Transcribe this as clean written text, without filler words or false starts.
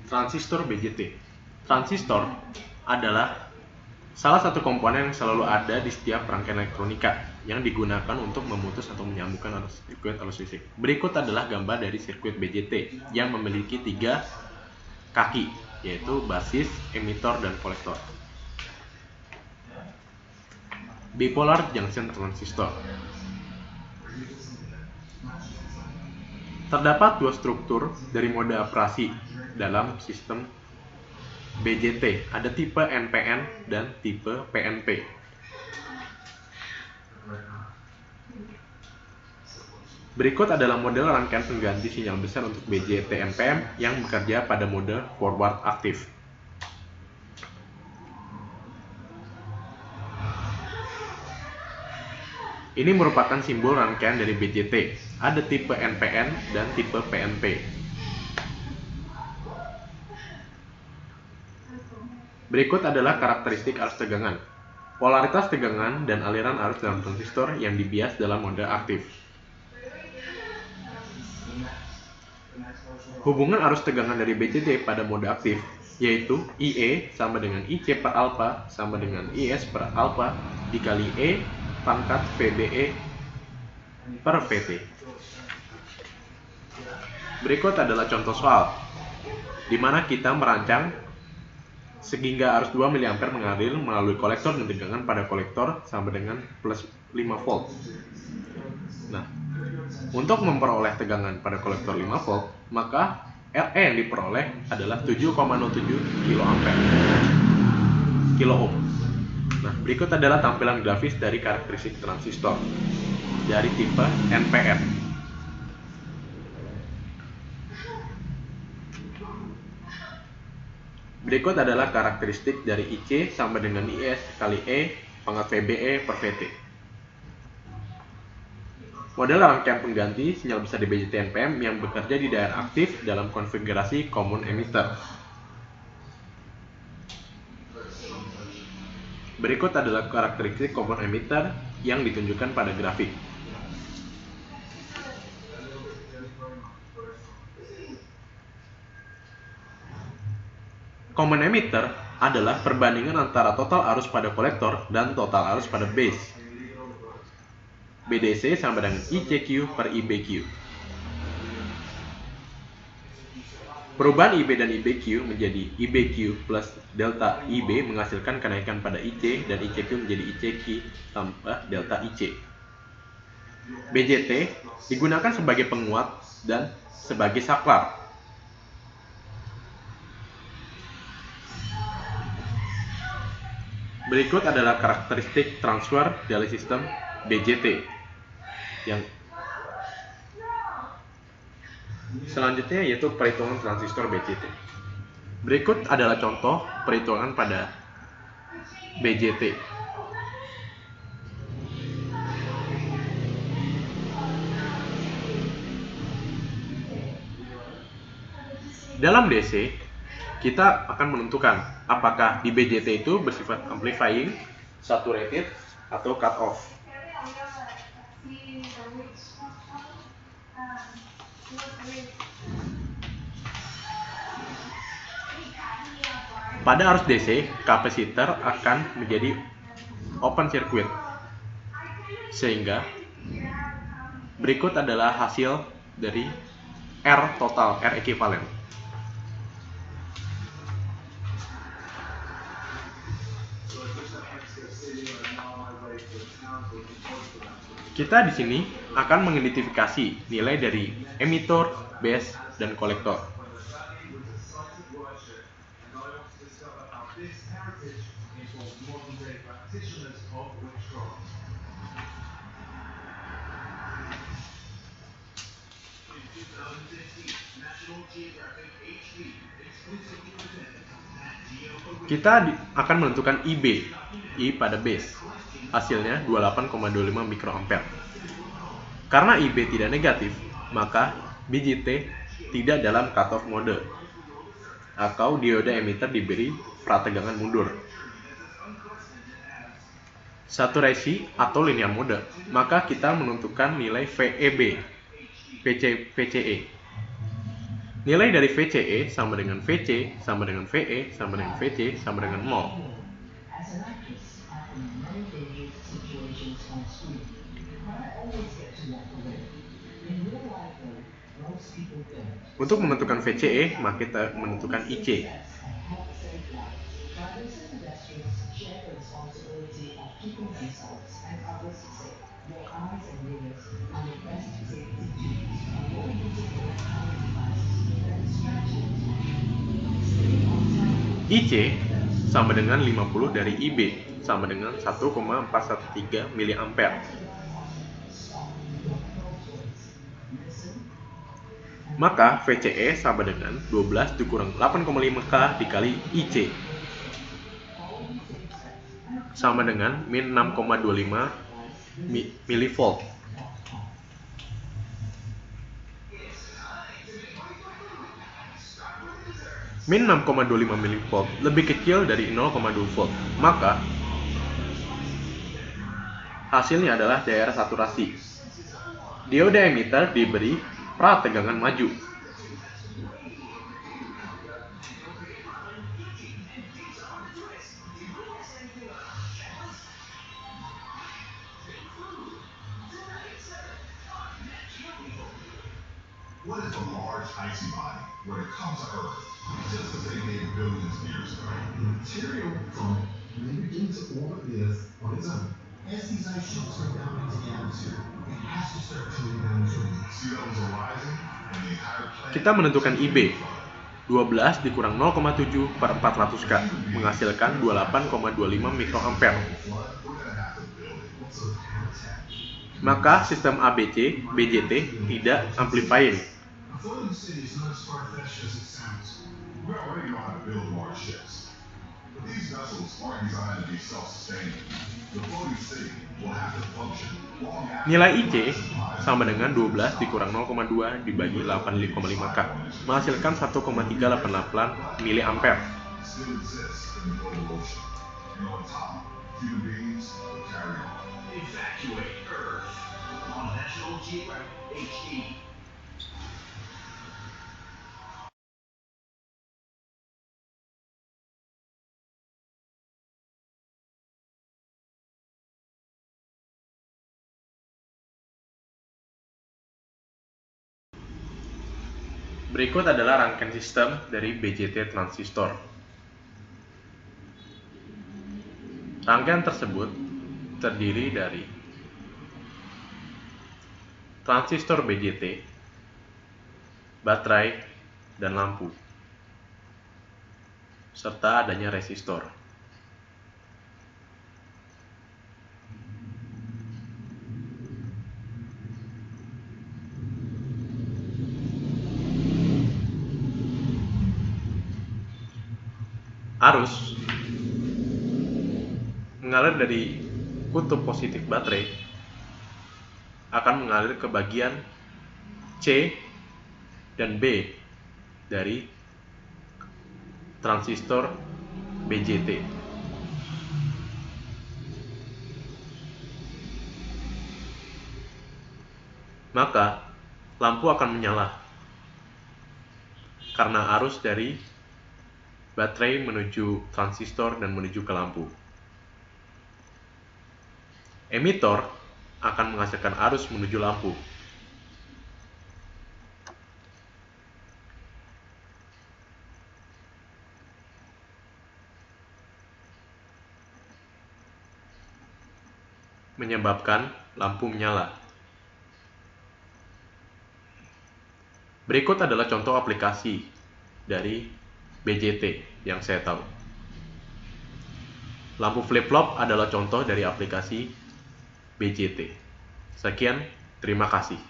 Transistor BJT. Transistor adalah salah satu komponen yang selalu ada di setiap rangkaian elektronika yang digunakan untuk memutus atau menyambungkan sirkuit arus listrik. Berikut adalah gambar dari sirkuit BJT yang memiliki 3 kaki, yaitu basis, emitor, dan kolektor. Bipolar junction transistor. Terdapat 2 struktur dari mode operasi dalam sistem BJT. Ada tipe NPN dan tipe PNP. Berikut adalah model rangkaian pengganti sinyal besar untuk BJT NPN yang bekerja pada mode forward aktif. Ini merupakan simbol rangkaian dari BJT. Ada tipe NPN dan tipe PNP. Berikut adalah karakteristik arus tegangan. Polaritas tegangan dan aliran arus dalam transistor yang dibias dalam mode aktif. Hubungan arus tegangan dari BJT pada mode aktif yaitu IE sama dengan IC per alfa sama dengan IS per alfa dikali E pangkat VBE per VT. Berikut adalah contoh soal di mana kita merancang sehingga arus 2 mA mengalir melalui kolektor dan tegangan pada kolektor sama dengan plus 5 volt. Nah, untuk memperoleh tegangan pada kolektor 5 volt, maka RE yang diperoleh adalah 7,07 kilo ohm. Nah, berikut adalah tampilan grafis dari karakteristik transistor dari tipe NPN. Berikut adalah karakteristik dari IC sama dengan IS kali E pangkat VBE per VT. Model rangkaian pengganti sinyal besar di BJT NPN yang bekerja di daerah aktif dalam konfigurasi common emitter. Berikut adalah karakteristik common emitter yang ditunjukkan pada grafik. Common emitter adalah perbandingan antara total arus pada kolektor dan total arus pada base. BDC sama dengan ICQ per IBQ. Perubahan IB dan IBQ menjadi IBQ plus delta IB menghasilkan kenaikan pada IC dan ICQ menjadi ICQ tambah delta IC. BJT digunakan sebagai penguat dan sebagai saklar. Berikut adalah karakteristik transfer dari sistem BJT. Yang selanjutnya yaitu perhitungan transistor BJT. Berikut adalah contoh perhitungan pada BJT. Dalam DC, kita akan menentukan apakah di BJT itu bersifat amplifying, saturated, atau cut off. Pada arus DC, kapasitor akan menjadi open circuit. Sehingga berikut adalah hasil dari R total, R equivalent. Kita di sini akan mengidentifikasi nilai dari emitor, base, dan kolektor. Kita akan menentukan IB, I pada base. Hasilnya 28,25 mikroampere. Karena IB tidak negatif, maka BJT tidak dalam cutoff mode atau dioda emitter diberi prategangan mundur. Saturasi atau linear mode, maka kita menentukan nilai VEB, PCE. Nilai dari VCE sama dengan VC sama dengan VE sama dengan VC sama dengan 0. Untuk menentukan VCE, maka kita menentukan IC. IC sama dengan 50 dari IB sama dengan 1,413 mA. Maka VCE sama dengan 12 dikurang 8,5K dikali IC sama dengan min 6,25 mV. Min 6,25 mV lebih kecil dari 0,2 volt. Maka hasilnya adalah daerah saturasi. Diode emitter diberi prategangan maju. What is a large icy body when it comes to Earth? Just as they made billions of years ago. The material from may begin to orbit the Earth on its own. As these ice sheets are down into the atmosphere, it has to start cooling down too. Sea levels are rising, and the entire planet. Kita menentukan IB. 12 dikurang 0,7 per 400K menghasilkan 28,25 mikroampere. Maka sistem ABC, BJT tidak amplifying. Floating city is not as far-fetched as it sounds. We already know how to build large ships. But these vessels aren't designed to be self-sustaining. The floating city will have to function long after. Nilai IC sama dengan 12 dikurang 0,2 dibagi 8,5K menghasilkan 1,388 mA. Still exists in the global ocean. And on top, human beings will carry on. Evacuate Earth on National Geographic HD. Berikut adalah rangkaian sistem dari BJT transistor. Rangkaian tersebut terdiri dari transistor BJT, baterai, dan lampu, serta adanya resistor. Arus mengalir dari kutub positif baterai akan mengalir ke bagian C dan B dari transistor BJT. Maka lampu akan menyala karena arus dari baterai menuju transistor dan menuju ke lampu. Emitor akan menghasilkan arus menuju lampu. Menyebabkan lampu menyala. Berikut adalah contoh aplikasi dari BJT yang saya tahu. Lampu flip-flop adalah contoh dari aplikasi BJT. Sekian, terima kasih.